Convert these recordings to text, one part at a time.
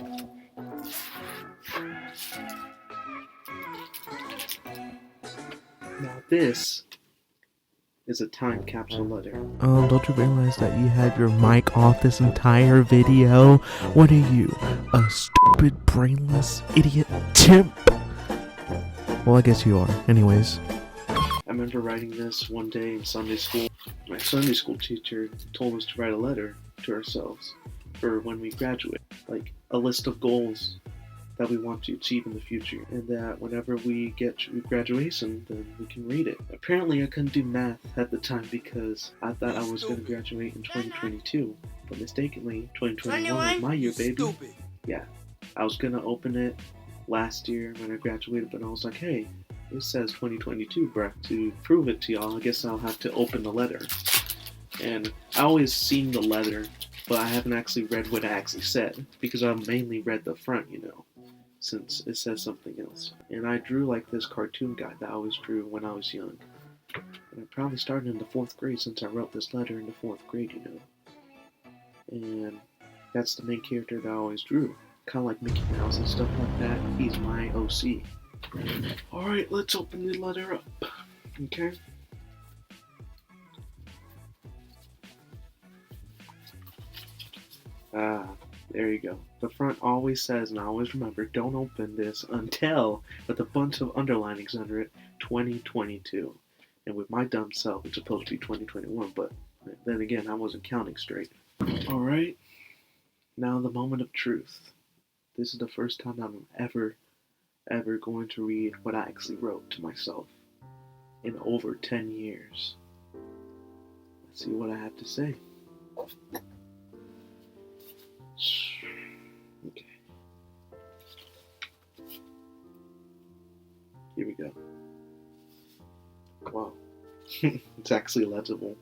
Now this is a time capsule letter. Don't you realize that you had your mic off this entire video? What are you, a stupid, brainless, idiot chimp? Well, I guess you are. Anyways. I remember writing this one day in Sunday school. My Sunday school teacher told us to write a letter to ourselves for when we graduate, like a list of goals that we want to achieve in the future, and that whenever we get to graduation, then we can read it. Apparently I couldn't do math at the time because I thought I was going to graduate in 2022, but mistakenly 2021 was my year, baby. Yeah, I was going to open it last year when I graduated, but I was like, hey, it says 2022, bruh. To prove it to y'all, I guess I'll have to open the letter. And I always seen the letter, but I haven't actually read what it actually said, because I mainly read the front, since it says something else. And I drew like this cartoon guy that I always drew when I was young. And I probably started in the 4th grade since I wrote this letter in the 4th grade, And that's the main character that I always drew. Kind of like Mickey Mouse and stuff like that. He's my OC. Alright, let's open the letter up. Okay? There you go. The front always says, and I always remember, don't open this until, with a bunch of underlinings under it, 2022. And with my dumb self, it's supposed to be 2021, but then again, I wasn't counting straight. Alright, now the moment of truth. This is the first time I'm ever going to read what I actually wrote to myself in over 10 years. Let's see what I have to say. Okay. Here we go. Wow. It's actually legible.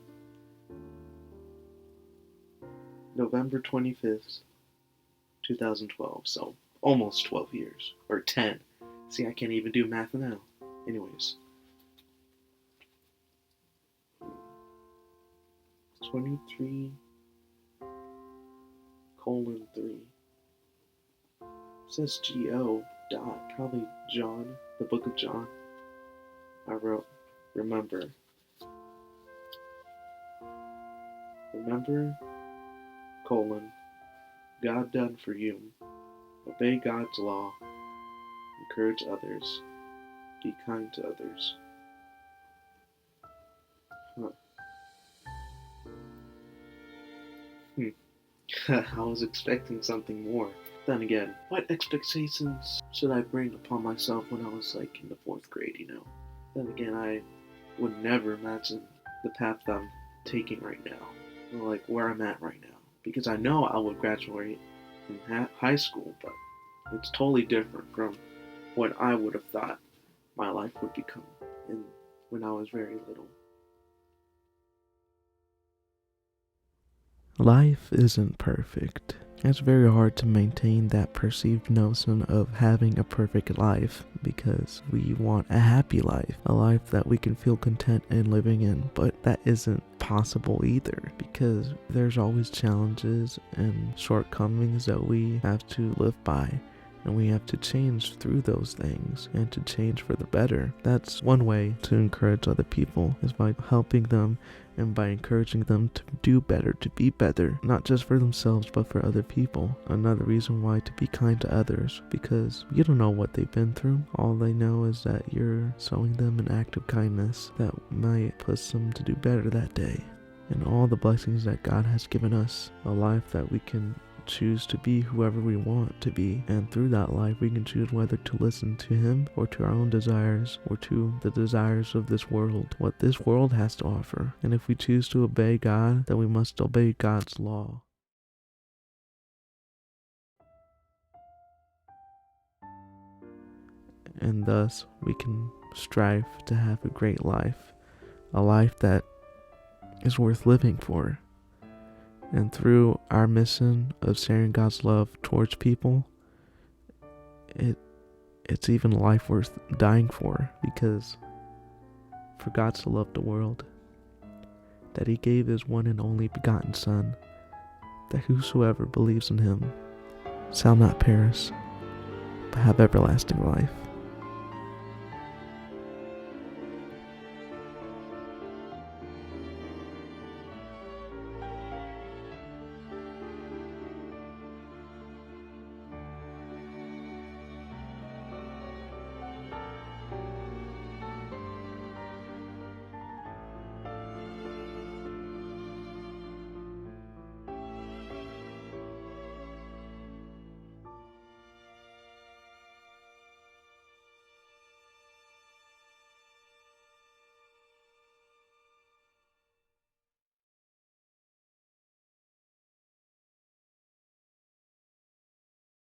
November 25th, 2012. So almost 12 years. Or 10. See, I can't even do math now. Anyways. 23:3. It says G-O dot, probably John, the book of John. I wrote, remember, God done for you. Obey God's law. Encourage others. Be kind to others. I was expecting something more. Then again, what expectations should I bring upon myself when I was like in the 4th grade, Then again, I would never imagine the path that I'm taking right now, or like where I'm at right now. Because I know I would graduate from high school, but it's totally different from what I would have thought my life would become when I was very little. Life isn't perfect. It's very hard to maintain that perceived notion of having a perfect life because we want a happy life, a life that we can feel content in living in, but that isn't possible either because there's always challenges and shortcomings that we have to live by. And we have to change through those things and to change for the better. That's one way to encourage other people, is by helping them and by encouraging them to do better, to be better, not just for themselves but for other people. Another reason why to be kind to others, because you don't know what they've been through. All they know is that you're showing them an act of kindness that might push them to do better that day. And all the blessings that God has given us, a life that we can choose to be whoever we want to be, and through that life we can choose whether to listen to Him or to our own desires or to the desires of this world, what this world has to offer. And if we choose to obey God, then we must obey God's law. And thus we can strive to have a great life, a life that is worth living for. And through our mission of sharing God's love towards people, it's even life worth dying for, because for God so loved the world that He gave His one and only begotten Son, that whosoever believes in Him shall not perish, but have everlasting life.